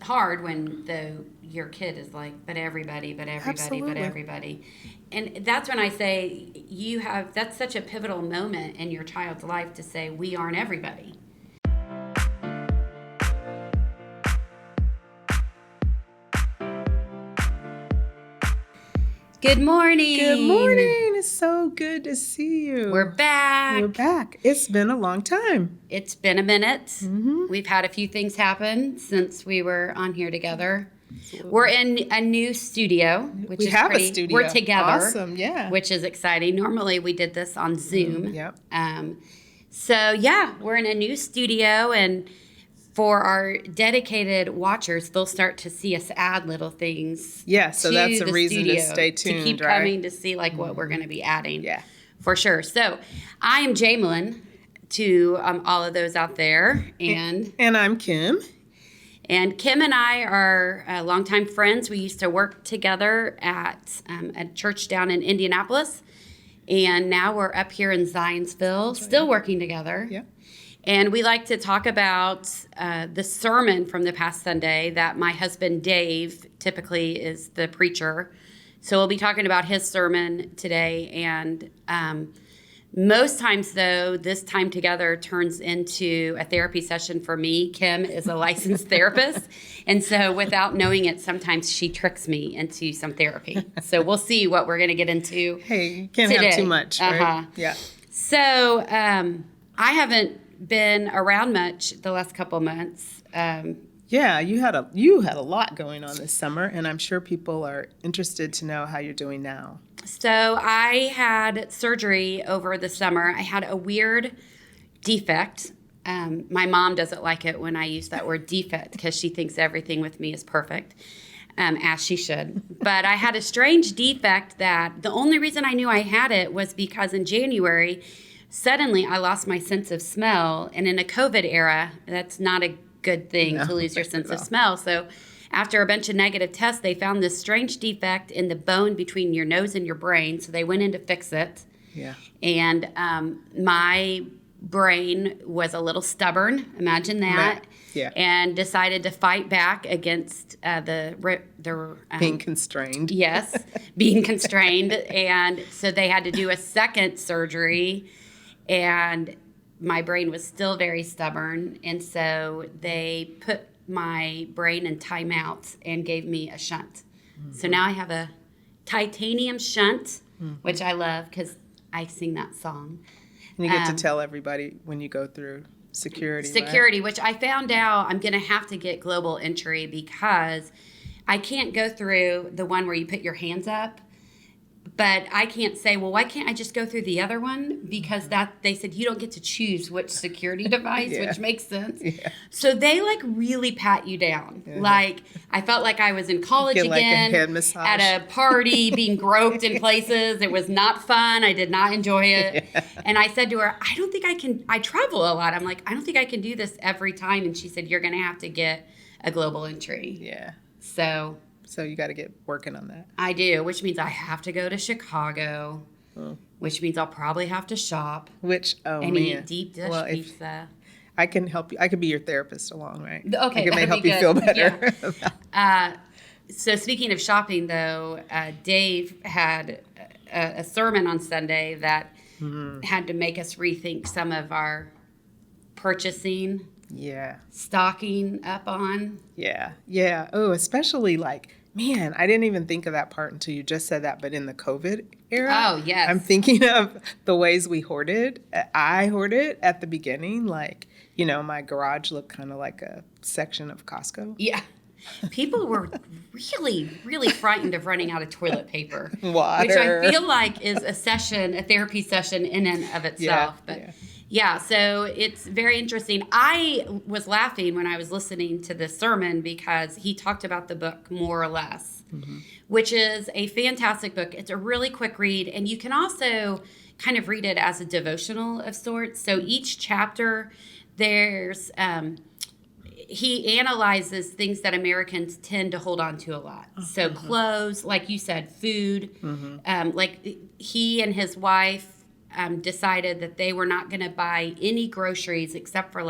hard when your kid is like, but everybody. And that's when I say that's such a pivotal moment in your child's life to say, we aren't everybody. Good morning. Good morning. It's so good to see you. We're back. It's been a long time. It's been a minute. Mm-hmm. We've had a few things happen since we were on here together. Absolutely. We're in a new studio, which we is have pretty, a studio. We're together. Awesome, yeah. Which is exciting. Normally we did this on Zoom. Yep. So yeah, we're in a new studio, and for our dedicated watchers, they'll start to see us add little things. Yeah, so that's a reason to stay tuned, to keep right? coming to see like what we're going to be adding. Yeah, for sure. So I am Jamayln to all of those out there, and I'm Kim. And Kim and I are longtime friends. We used to work together at a church down in Indianapolis, and now we're up here in Zionsville, still working together. Yeah. And we like to talk about the sermon from the past Sunday that my husband Dave typically is the preacher. So we'll be talking about his sermon today. And most times, though, this time together turns into a therapy session for me. Kim is a licensed therapist. And so without knowing it, sometimes she tricks me into some therapy. So we'll see what we're going to get into. Hey, you can't today. have too much, right? Uh-huh. Yeah. So I haven't been around much the last couple months. Yeah, you had a lot going on this summer, and I'm sure people are interested to know how you're doing now. So I had surgery over the summer. I had a weird defect. My mom doesn't like it when I use that word defect because she thinks everything with me is perfect, as she should. But I had a strange defect that the only reason I knew I had it was because in January, suddenly I lost my sense of smell. And in a COVID era, that's not a good thing to lose your sense of smell. So after a bunch of negative tests, they found this strange defect in the bone between your nose and your brain. So they went in to fix it. Yeah. And my brain was a little stubborn, imagine that. Yeah. And decided to fight back against being constrained. Yes, being constrained. And so they had to do a second surgery, and my brain was still very stubborn. And so they put my brain in timeout and gave me a shunt. Mm-hmm. So now I have a titanium shunt, which I love because I sing that song. And you get to tell everybody when you go through security, right? Which I found out I'm going to have to get global entry because I can't go through the one where you put your hands up. But I can't say, well, why can't I just go through the other one? Because they said you don't get to choose which security device, yeah. which makes sense. Yeah. So they really pat you down. Yeah. Like I felt like I was in college again, like a head massage. At a party, being groped in places. It was not fun. I did not enjoy it. Yeah. And I said to her, I don't think I can. I travel a lot. I'm like, I don't think I can do this every time. And she said, you're going to have to get a global entry. Yeah. So you got to get working on that. I do, which means I have to go to Chicago, which means I'll probably have to shop. And eat deep dish pizza. I can help you. I could be your therapist along, right? Okay, I can help you feel better. Yeah. So speaking of shopping, though, Dave had a sermon on Sunday that had to make us rethink some of our purchasing. Yeah. Stocking up on. Yeah. Yeah. Oh, especially man, I didn't even think of that part until you just said that. But in the COVID era. Oh, yes. I'm thinking of the ways we hoarded. I hoarded at the beginning. My garage looked kind of like a section of Costco. Yeah. People were really, really frightened of running out of toilet paper. Water. Which I feel like is a therapy session in and of itself. Yeah, so it's very interesting. I was laughing when I was listening to this sermon because he talked about the book More or Less, which is a fantastic book. It's a really quick read, and you can also kind of read it as a devotional of sorts. So each chapter, there's he analyzes things that Americans tend to hold on to a lot. So clothes, like you said, food, like he and his wife decided that they were not going to buy any groceries except for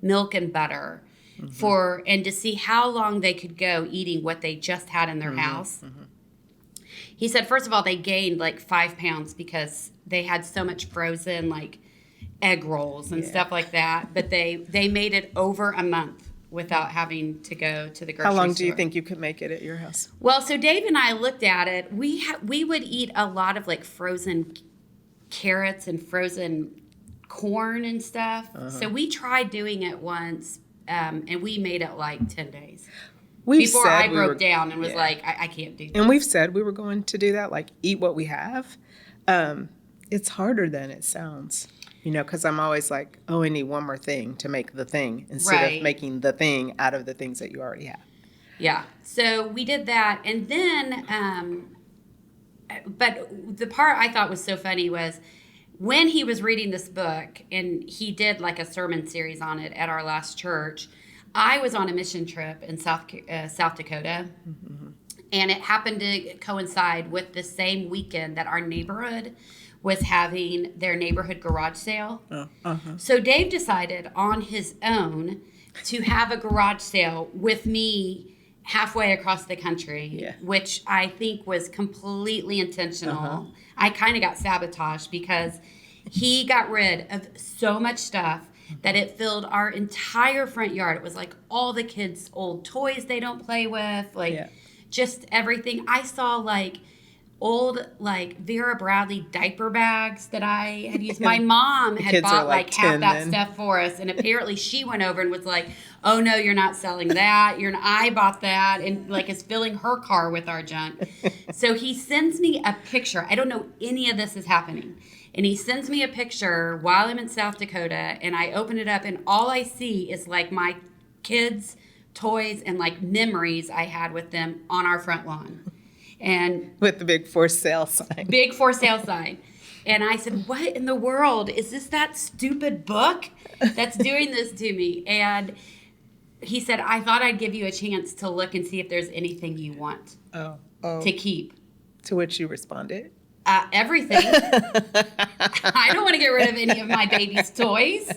milk and butter. and to see how long they could go eating what they just had in their house. He said, first of all, they gained like 5 pounds because they had so much frozen like egg rolls and stuff like that. But they made it over a month without having to go to the grocery store. How long do you think you could make it at your house? Well, so Dave and I looked at it. We would eat a lot of like frozen carrots and frozen corn and stuff. So we tried doing it once, and we made it like 10 days. Before I broke down and was like, I can't do that. And we've said we were going to do that, like eat what we have. It's harder than it sounds, because I'm always like, oh, I need one more thing to make the thing instead of making the thing out of the things that you already have. Yeah. So we did that. And then, but the part I thought was so funny was when he was reading this book, and he did like a sermon series on it at our last church, I was on a mission trip in South Dakota, and it happened to coincide with the same weekend that our neighborhood was having their neighborhood garage sale. So Dave decided on his own to have a garage sale with me halfway across the country, which I think was completely intentional. I kind of got sabotaged because he got rid of so much stuff that it filled our entire front yard. It was like all the kids' old toys they don't play with, just everything. I saw like old like Vera Bradley diaper bags that I had used. My mom had bought like half that stuff for us, and apparently she went over and was like, "Oh no, you're not selling that. I bought that," and like is filling her car with our junk. So he sends me a picture. I don't know any of this is happening. And he sends me a picture while I'm in South Dakota, and I open it up, and all I see is like my kids' toys and like memories I had with them on our front lawn. And with the big for sale sign. Big for sale sign. And I said, what in the world? Is this that stupid book that's doing this to me? And he said, I thought I'd give you a chance to look and see if there's anything you want to keep. To which you responded? Everything. I don't want to get rid of any of my baby's toys.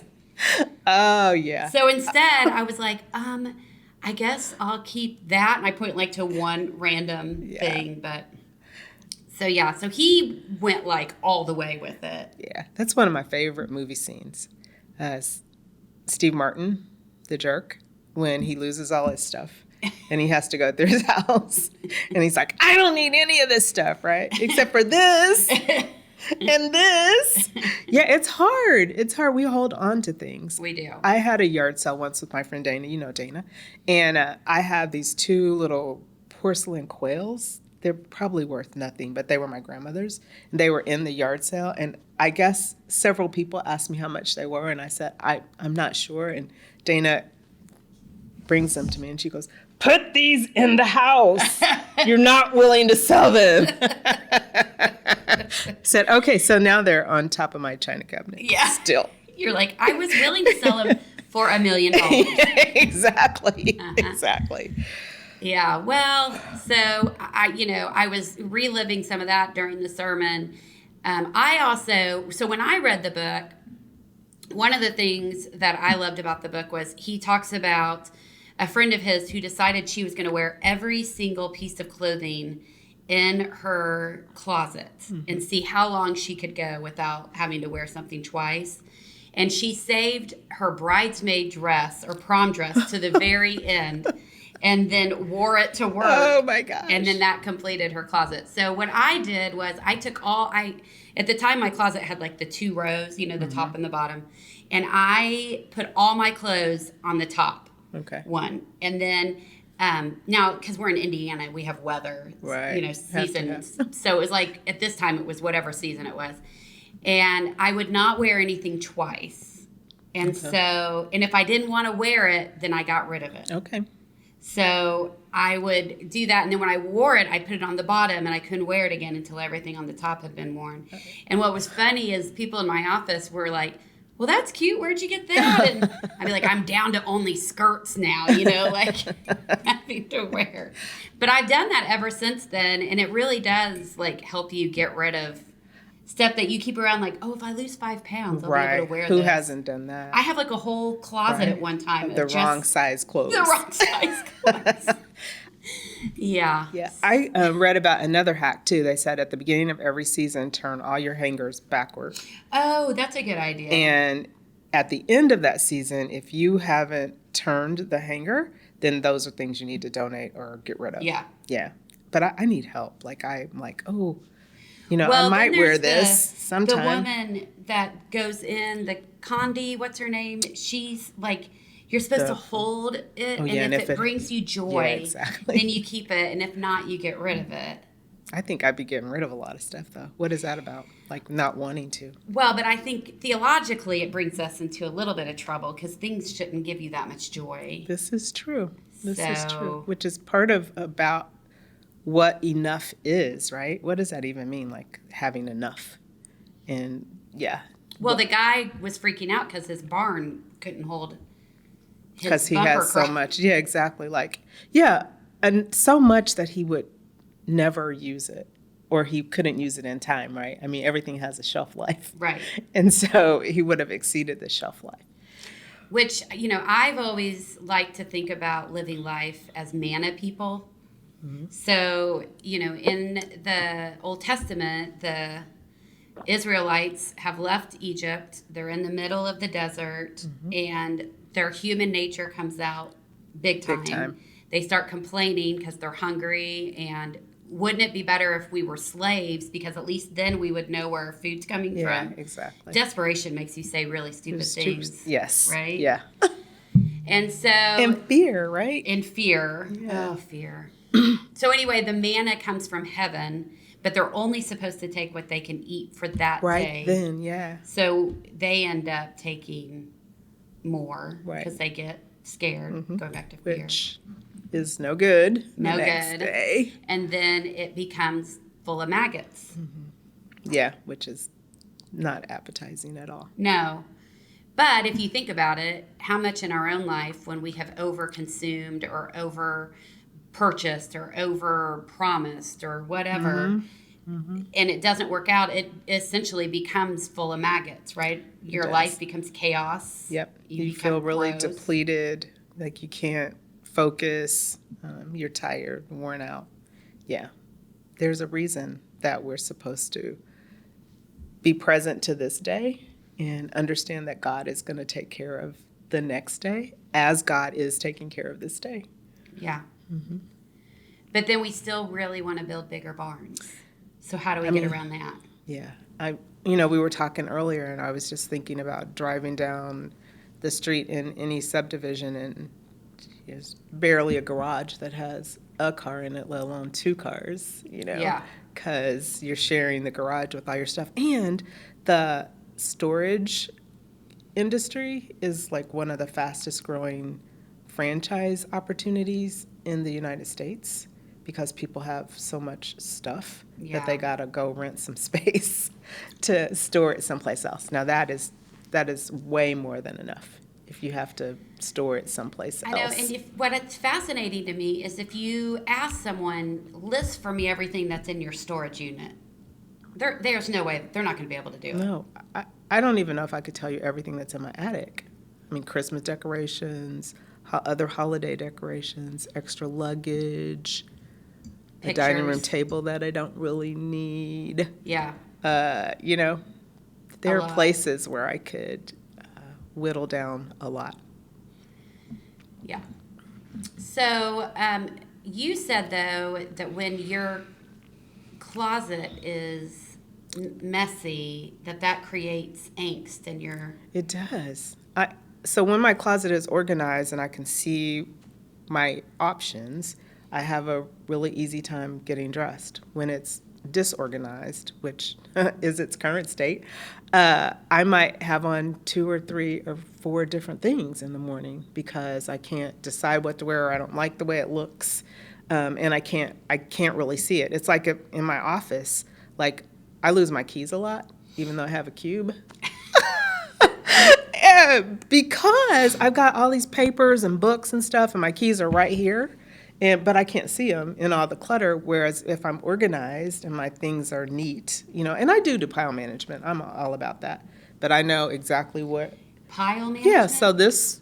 Oh, yeah. So instead, I was like, I guess I'll keep that. And I point like to one random thing. But so he went like all the way with it. Yeah, that's one of my favorite movie scenes. Steve Martin, the jerk, when he loses all his stuff. And he has to go through his house. And he's like, I don't need any of this stuff, right? Except for this and this. Yeah, it's hard. It's hard. We hold on to things. We do. I had a yard sale once with my friend Dana. You know Dana. And I had these 2 little porcelain quails. They're probably worth nothing, but they were my grandmother's. And they were in the yard sale. And I guess several people asked me how much they were. And I said, I'm not sure. And Dana brings them to me and she goes, put these in the house. You're not willing to sell them. Said, okay, so now they're on top of my china cabinet. Yeah. Still. You're like, I was willing to sell them for $1 million. Exactly. Exactly. Yeah. Well, so I was reliving some of that during the sermon. So when I read the book, one of the things that I loved about the book was he talks about a friend of his who decided she was going to wear every single piece of clothing in her closet and see how long she could go without having to wear something twice. And she saved her bridesmaid dress or prom dress to the very end and then wore it to work. Oh, my gosh. And then that completed her closet. So what I did was I took at the time my closet had like the 2 rows, the top and the bottom. And I put all my clothes on the top. Okay. One. And then now, because we're in Indiana, we have weather, seasons. So it was like, at this time, it was whatever season it was. And I would not wear anything twice. And so, and if I didn't want to wear it, then I got rid of it. Okay. So I would do that. And then when I wore it, I put it on the bottom and I couldn't wear it again until everything on the top had been worn. Okay. And what was funny is people in my office were like, well, that's cute. Where'd you get that? And I'd be like, I'm down to only skirts now, like nothing to wear. But I've done that ever since then. And it really does like help you get rid of stuff that you keep around like, oh, if I lose 5 pounds, I'll be able to wear Who this. hasn't done that? I have like a whole closet at one time. The wrong size clothes. The wrong size clothes. Yeah. Yeah. I read about another hack too. They said at the beginning of every season, turn all your hangers backward. Oh, that's a good idea. And at the end of that season, if you haven't turned the hanger, then those are things you need to donate or get rid of. Yeah. Yeah. But I need help. Like, I'm like, oh, well, I might wear this sometime. The woman that goes in, the Condi, what's her name? She's like, you're supposed to hold it, and if it brings you joy, then you keep it, and if not, you get rid of it. I think I'd be getting rid of a lot of stuff, though. What is that about? Like, not wanting to? Well, but I think theologically it brings us into a little bit of trouble because things shouldn't give you that much joy. This is true. This is true. Which is part of about what enough is, right? What does that even mean, like having enough? And, yeah. Well, the guy was freaking out because his barn couldn't hold his because he has so much. Yeah, exactly. Like, yeah, and so much that he would never use it, or he couldn't use it in time, right? I mean, everything has a shelf life. Right. And so he would have exceeded the shelf life. Which, I've always liked to think about living life as Manna People. Mm-hmm. So, in the Old Testament, the Israelites have left Egypt. They're in the middle of the desert, mm-hmm. and their human nature comes out big time. They start complaining because they're hungry, and wouldn't it be better if we were slaves, because at least then we would know where our food's coming from? Yeah, exactly. Desperation makes you say really stupid things. Yes. Right? Yeah. And so... And fear, right? And fear. Yeah. Oh, fear. So anyway, the manna comes from heaven, but they're only supposed to take what they can eat for that day. Right then, yeah. So they end up taking more because they get scared, mm-hmm. going back to fear. Which is no good. No the next good. Day. And then it becomes full of maggots. Mm-hmm. Yeah, which is not appetizing at all. No. But if you think about it, how much in our own life, when we have over-consumed or over-purchased or over-promised or whatever, mm-hmm. and it doesn't work out, it essentially becomes full of maggots, right? Your life becomes chaos. Yep. You feel really depleted, like you can't focus, you're tired, worn out. Yeah. There's a reason that we're supposed to be present to this day and understand that God is going to take care of the next day as God is taking care of this day. Yeah. Mm-hmm. But then we still really want to build bigger barns. So how do we get around that? Yeah. We were talking earlier, and I was just thinking about driving down the street in any subdivision, and there's barely a garage that has a car in it, let alone 2 cars, Yeah. Because you're sharing the garage with all your stuff. And the storage industry is like one of the fastest growing franchise opportunities in the United States, because people have so much stuff that they gotta go rent some space to store it someplace else. Now that is way more than enough if you have to store it someplace else. I know, and what's fascinating to me is if you ask someone, list for me everything that's in your storage unit, there's no way, they're not going to be able to do it. No, I don't even know if I could tell you everything that's in my attic. I mean, Christmas decorations, other holiday decorations, extra luggage, a dining room table that I don't really need. Yeah. There are places where I could whittle down a lot. Yeah. So you said, though, that when your closet is messy, that creates angst in your... It does. So when my closet is organized and I can see my options, I have a really easy time getting dressed. When it's disorganized, which is its current state, I might have on 2 or 3 or 4 different things in the morning because I can't decide what to wear, or I don't like the way it looks, and I can't really see it. It's like in my office, like I lose my keys a lot, even though I have a cube. Because I've got all these papers and books and stuff, and my keys are right here. But I can't see them in all the clutter. Whereas if I'm organized and my things are neat, and I do pile management. I'm all about that. But I know exactly what. Pile management? Yeah. So this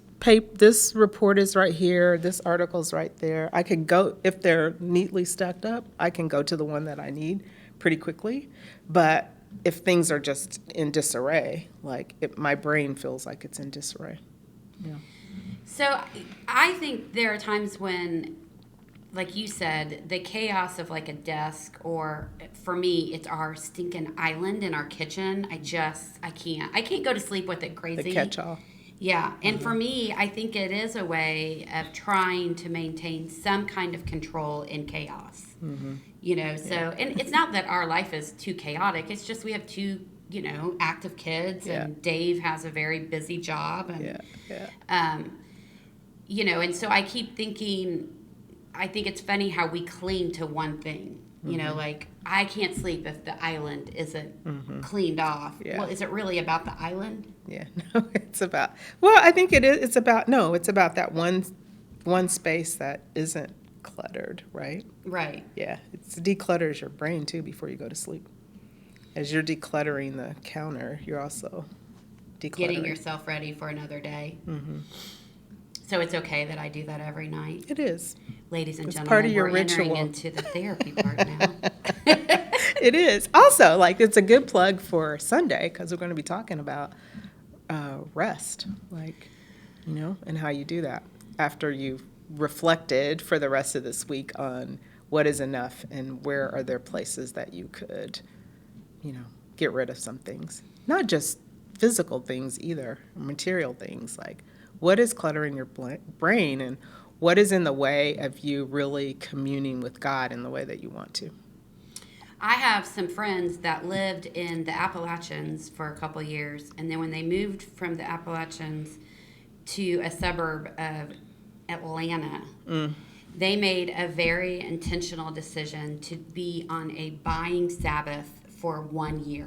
report is right here. This article's right there. I can go, if they're neatly stacked up, I can go to the one that I need pretty quickly. But if things are just in disarray, my brain feels like it's in disarray. Yeah. So I think there are times when, like you said, the chaos of like a desk, or for me, it's our stinking island in our kitchen. I can't go to sleep with it crazy. The catch-all. Yeah. And for me, I think it is a way of trying to maintain some kind of control in chaos. Mm-hmm. And it's not that our life is too chaotic. It's just we have two, active kids, and Dave has a very busy job. And, and so I keep thinking, I think it's funny how we cling to one thing. Like I can't sleep if the island isn't cleaned off. Yeah. Well, is it really about the island? Yeah, no, it's about, I think it is. It's about that one space that isn't cluttered, right? Right. Yeah, it declutters your brain too before you go to sleep. As you're decluttering the counter, you're also decluttering. Getting yourself ready for another day. Mm-hmm. So it's okay that I do that every night. It is. Ladies and gentlemen, part of your we're ritual. Entering into the therapy part now. It is. Also, it's a good plug for Sunday, because we're going to be talking about rest, and how you do that after you've reflected for the rest of this week on what is enough and where are there places that you could, get rid of some things. Not just physical things either, material things, what is cluttering your brain, and what is in the way of you really communing with God in the way that you want to? I have some friends that lived in the Appalachians for a couple years, and then when they moved from the Appalachians to a suburb of Atlanta, they made a very intentional decision to be on a buying Sabbath for 1 year.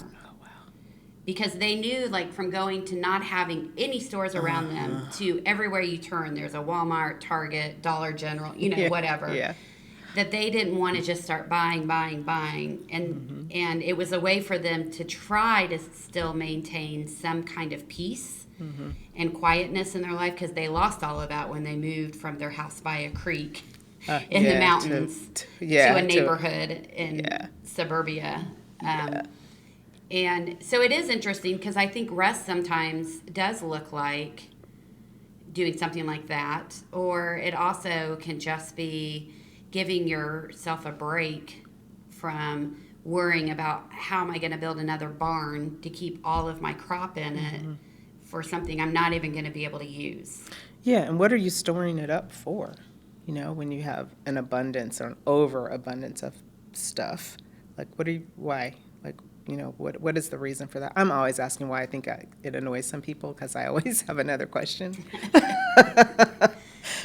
Because they knew, from going to not having any stores around them to everywhere you turn, there's a Walmart, Target, Dollar General, whatever. Yeah. That they didn't want to just start buying. And it was a way for them to try to still maintain some kind of peace and quietness in their life, because they lost all of that when they moved from their house by a creek in the mountains to a neighborhood in suburbia. And so it is interesting, because I think rest sometimes does look like doing something like that, or it also can just be giving yourself a break from worrying about how am I going to build another barn to keep all of my crop in it for something I'm not even going to be able to use. Yeah, and what are you storing it up for? When you have an abundance or an overabundance of stuff, why? What is the reason for that? I'm always asking why. I think it annoys some people because I always have another question.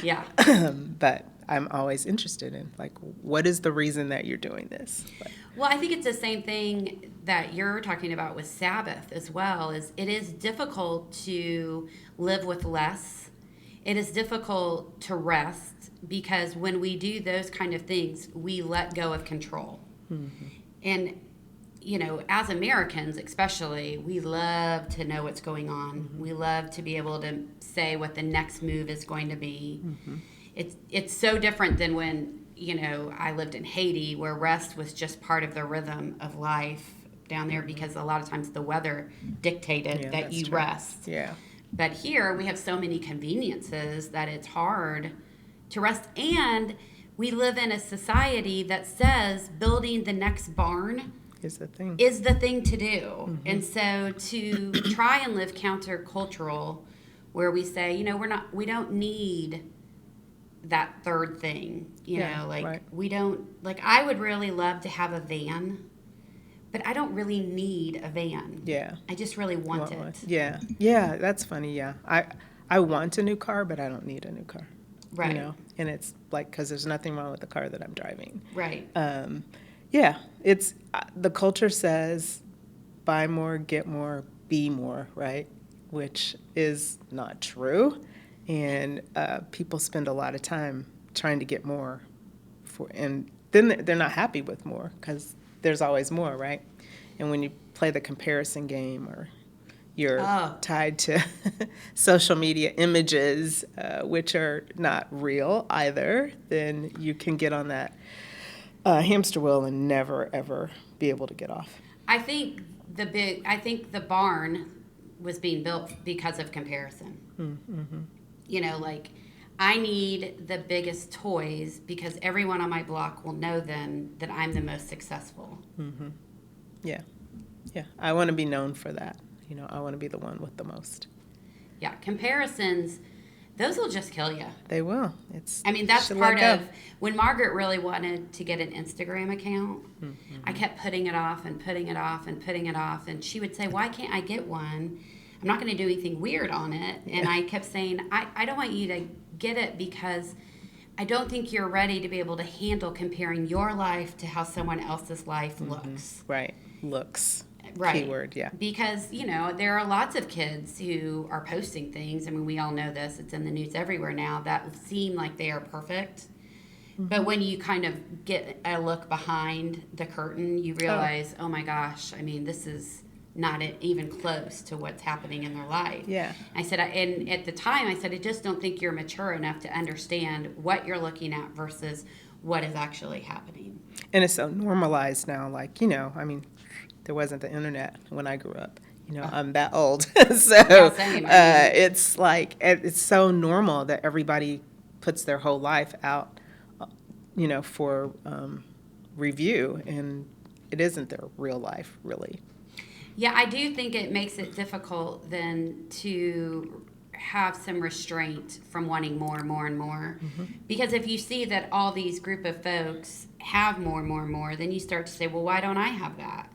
Yeah. But I'm always interested in, what is the reason that you're doing this? Well, I think it's the same thing that you're talking about with Sabbath as well. Is it is difficult to live with less. It is difficult to rest, because when we do those kind of things, we let go of control. Mm-hmm. And as Americans especially, we love to know what's going on. Mm-hmm. We love to be able to say what the next move is going to be. Mm-hmm. It's so different than when, I lived in Haiti, where rest was just part of the rhythm of life down there, because a lot of times the weather dictated that you rest. Yeah. But here we have so many conveniences that it's hard to rest. And we live in a society that says building the next barn is the thing to do. Mm-hmm. And so to try and live countercultural, where we say, we don't need that third thing, right. We don't, I would really love to have a van, but I don't really need a van. Yeah. I just really want it. Yeah. Yeah, that's funny. Yeah. I want a new car, but I don't need a new car. Right. And it's because there's nothing wrong with the car that I'm driving. Right. Yeah, it's the culture says buy more, get more, be more, right? Which is not true. And people spend a lot of time trying to get more and then they're not happy with more because there's always more, right? And when you play the comparison game, or you're tied to social media images, which are not real either, then you can get on that hamster wheel and never, ever be able to get off. I think the barn was being built because of comparison. Mm-hmm. You know, like, I need the biggest toys because everyone on my block will know then that I'm the most successful. Mm-hmm. Yeah. Yeah. I want to be known for that. You know, I want to be the one with the most. Yeah. Comparisons, those will just kill you. They will. That's part of when Margaret really wanted to get an Instagram account. Mm-hmm. I kept putting it off and putting it off and putting it off. And she would say, why can't I get one? I'm not going to do anything weird on it. And I kept saying, I don't want you to get it because I don't think you're ready to be able to handle comparing your life to how someone else's life looks. Right. Looks. Right. Keyword, yeah. Because, you know, there are lots of kids who are posting things. I mean, we all know this. It's in the news everywhere now that seem like they are perfect. Mm-hmm. But when you kind of get a look behind the curtain, you realize, oh my gosh, I mean, this is not even close to what's happening in their life. Yeah. I said, and at the time, I said, I just don't think you're mature enough to understand what you're looking at versus what is actually happening. And it's so normalized now. Like, you know, I mean, there wasn't the internet when I grew up. You know, I'm that old. So yeah, same. It's like, it's so normal that everybody puts their whole life out, you know, for review. And it isn't their real life, really. Yeah, I do think it makes it difficult then to have some restraint from wanting more and more and more. Mm-hmm. Because if you see that all these group of folks have more and more and more, then you start to say, well, why don't I have that?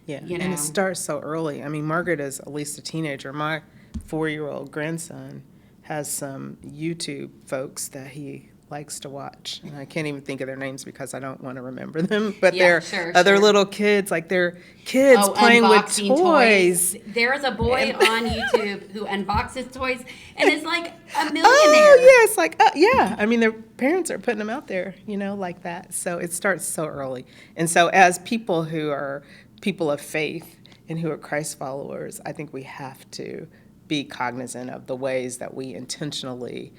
Yeah, you know? And it starts so early. I mean, Margaret is at least a teenager. My 4-year-old grandson has some YouTube folks that he likes to watch. And I can't even think of their names because I don't want to remember them. But they're other little kids, like they're kids playing with toys. There's a boy on YouTube who unboxes toys and is like a millionaire. Oh, yeah, it's like, yeah. I mean, their parents are putting them out there, you know, like that. So it starts so early. And so as people who are people of faith and who are Christ followers, I think we have to be cognizant of the ways that we intentionally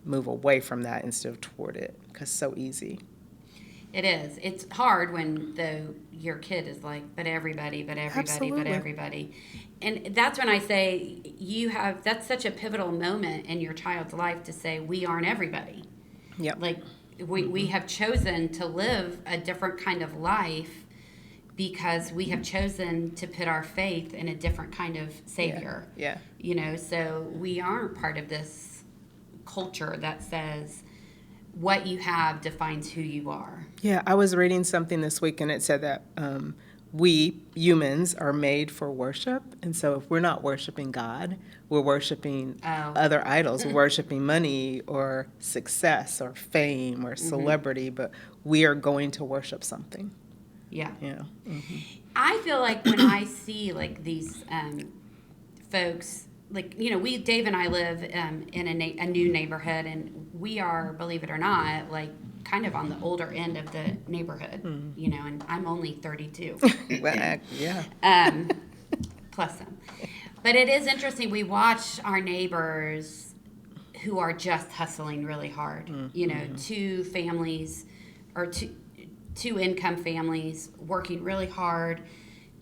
move away from that instead of toward it, because it's so easy. It is. It's hard when your kid is like, but everybody. Absolutely. And that's when I say that's such a pivotal moment in your child's life to say, we aren't everybody. Yep. Like we have chosen to live a different kind of life because we have chosen to put our faith in a different kind of Savior. Yeah. You know, so we aren't part of this culture that says what you have defines who you are. Yeah, I was reading something this week and it said that we humans are made for worship. And so if we're not worshiping God, we're worshiping other idols. We're worshiping money or success or fame or celebrity, but we are going to worship something. Yeah. You know? Mm-hmm. I feel like when I see like these folks, like, you know, Dave and I live in a new neighborhood, and we are, believe it or not, like kind of on the older end of the neighborhood, you know, and I'm only 32. Well, yeah. Plus some. But it is interesting. We watch our neighbors who are just hustling really hard, you know, two families or two income families working really hard,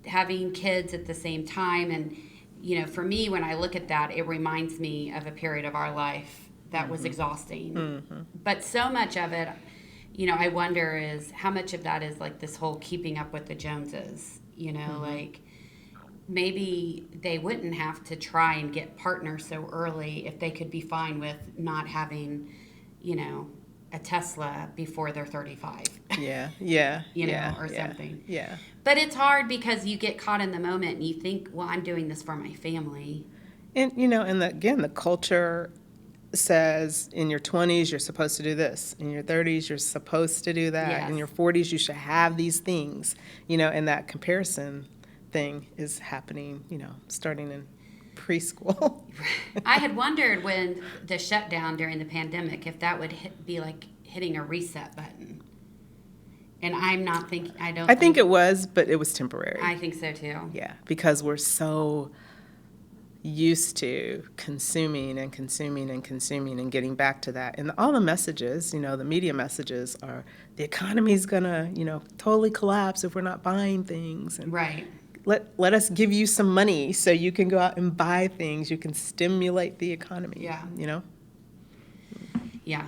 having kids at the same time. And you know, for me, when I look at that, it reminds me of a period of our life that was exhausting. Mm-hmm. But so much of it, you know, I wonder is how much of that is like this whole keeping up with the Joneses, you know, like maybe they wouldn't have to try and get partners so early if they could be fine with not having, you know, a Tesla before they're 35. Yeah. You know, or something. Yeah. But it's hard because you get caught in the moment and you think, well, I'm doing this for my family. And, you know, and the culture says in your 20s, you're supposed to do this. In your 30s, you're supposed to do that. Yes. In your 40s, you should have these things, you know, and that comparison thing is happening, you know, starting in preschool. I had wondered when the shutdown during the pandemic, if that would be like hitting a reset button. And I'm not thinking, I think it was, but it was temporary. I think so too. Yeah, because we're so used to consuming and consuming and consuming and getting back to that. And all the messages, the media messages are the economy's gonna, totally collapse if we're not buying things. And right. Let us give you some money so you can go out and buy things. You can stimulate the economy. Yeah. Yeah.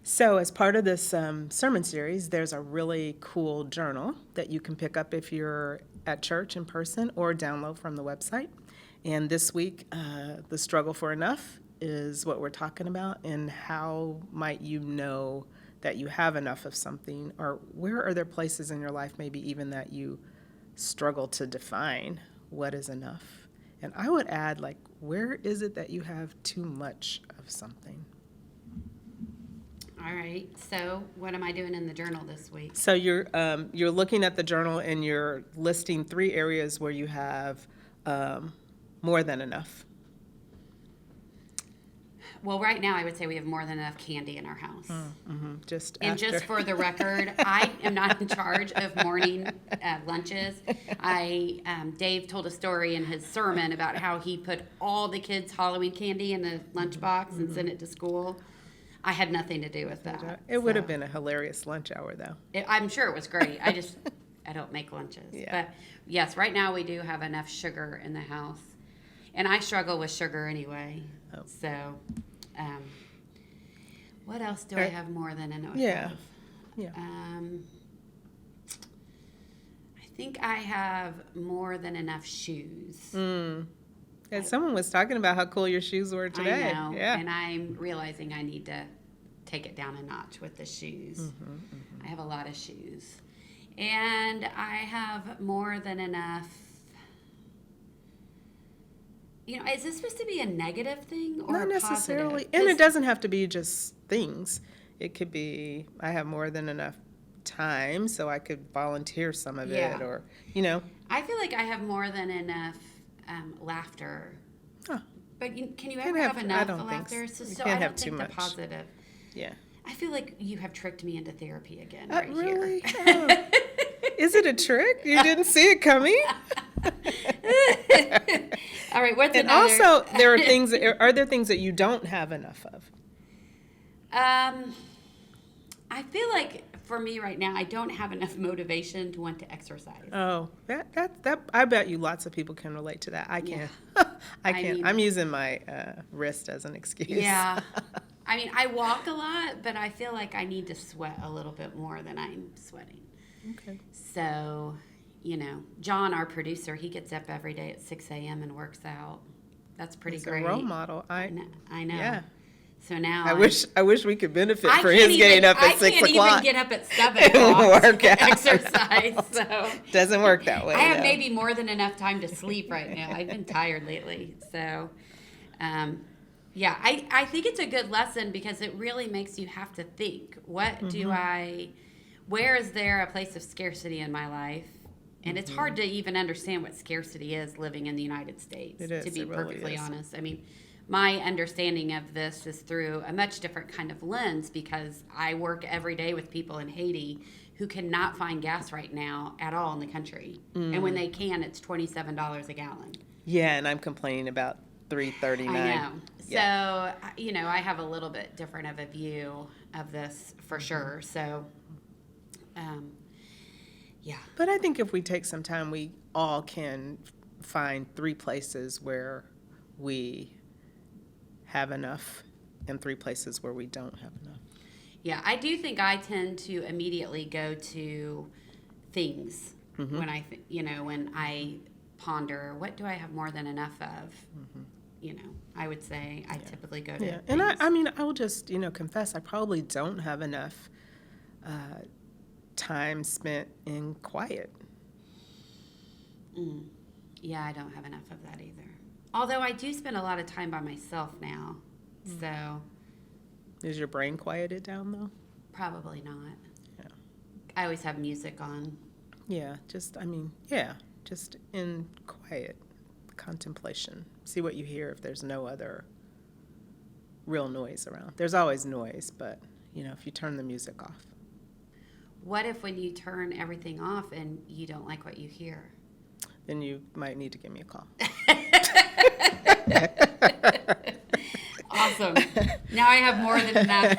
So as part of this sermon series, there's a really cool journal that you can pick up if you're at church in person or download from the website. And this week, the struggle for enough is what we're talking about, and how might you know that you have enough of something, or where are there places in your life maybe even that you struggle to define what is enough. And I would add, where is it that you have too much of something? All right. So what am I doing in the journal this week? So you're looking at the journal and you're listing 3 areas where you have more than enough. Well, right now I would say we have more than enough candy in our house. Just for the record, I am not in charge of morning lunches. Dave told a story in his sermon about how he put all the kids' Halloween candy in a lunchbox and sent it to school. I had nothing to do with that. It would have been a hilarious lunch hour, though. I'm sure it was great. I don't make lunches. Yeah. But yes, right now we do have enough sugar in the house. And I struggle with sugar anyway. Oh. So, what else do I have more than enough Yeah. of? Yeah. I think I have more than enough shoes. And someone was talking about how cool your shoes were today. I know. Yeah. And I'm realizing I need to take it down a notch with the shoes. I have a lot of shoes. And I have more than enough. Is this supposed to be a negative thing or Not a necessarily. positive? And it doesn't have to be just things. It could be, I have more than enough time, so I could volunteer some of it, or, I feel like I have more than enough laughter. Huh. But can you ever have enough I don't think laughter? so. So You I can't don't have too think the much. positive. Yeah. I feel like you have tricked me into therapy again Really? here. Oh. Is it a trick? You didn't see it coming? All right, what's And another? also, are there things that you don't have enough of? I feel like for me right now, I don't have enough motivation to want to exercise. Oh, that I bet you lots of people can relate to that. I can't. I can't. I'm using my wrist as an excuse. Yeah. I walk a lot, but I feel like I need to sweat a little bit more than I'm sweating. Okay. So, John, our producer, he gets up every day at 6 a.m. and works out. That's pretty He's great. a role model. I know. Yeah. So now I wish we could benefit for can't his getting up at 6 I can't o'clock. even get up at 7 o'clock Work to out. exercise. So Doesn't work that way. I have though. maybe more than enough time to sleep right now. I've been tired lately. So, yeah, I think it's a good lesson because it really makes you have to think, where is there a place of scarcity in my life? And it's hard to even understand what scarcity is living in the United States, It is. to be It really perfectly is. honest. My understanding of this is through a much different kind of lens because I work every day with people in Haiti who cannot find gas right now at all in the country. And when they can, it's $27 a gallon. Yeah, and I'm complaining about $3.39. I know. Yeah. So, I have a little bit different of a view of this for sure. So, yeah. But I think if we take some time, we all can find 3 places where we have enough and 3 places where we don't have enough. Yeah, I do think I tend to immediately go to things when when I ponder, what do I have more than enough of? I would say I typically go to And things. I will just, confess, I probably don't have enough time spent in quiet. Yeah, I don't have enough of that either. Although I do spend a lot of time by myself now, so Is your brain quieted down, though? probably not. Yeah. I always have music on. Yeah, just in quiet contemplation. See what you hear if there's no other real noise around. There's always noise, but, if you turn the music off. What if when you turn everything off and you don't like what you hear? Then you might need to give me a call. Awesome. Now I have more than enough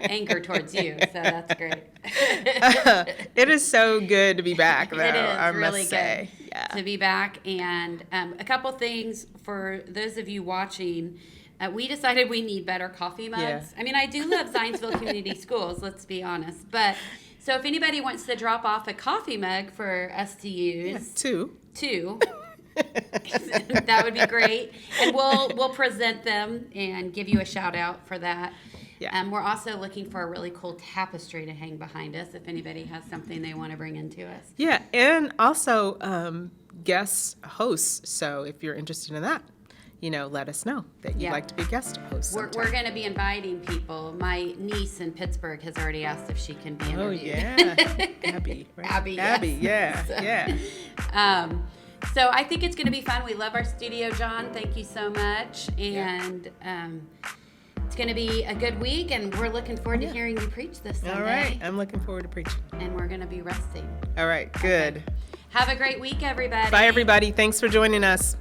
anger towards you, so that's great. It is so good to be back, though. It is I really must say. good to be back. And a couple things for those of you watching. We decided we need better coffee mugs. Yeah. I mean, I do love Zionsville Community Schools, let's be honest. But so if anybody wants to drop off a coffee mug for us to use. Two. That would be great. And we'll present them and give you a shout out for that. Yeah. We're also looking for a really cool tapestry to hang behind us if anybody has something they want to bring into us. Yeah, and also guest hosts. So if you're interested in that, let us know that you'd like to be guest host. We're going to be inviting people. My niece in Pittsburgh has already asked if she can be interviewed. Oh, yeah. Abby, right? Abby, yes. Yeah. So I think it's going to be fun. We love our studio, John. Thank you so much. And it's going to be a good week, and we're looking forward to hearing you preach this Sunday. All right. I'm looking forward to preaching. And we're going to be resting. All right. Good. Okay. Have a great week, everybody. Bye, everybody. Thanks for joining us.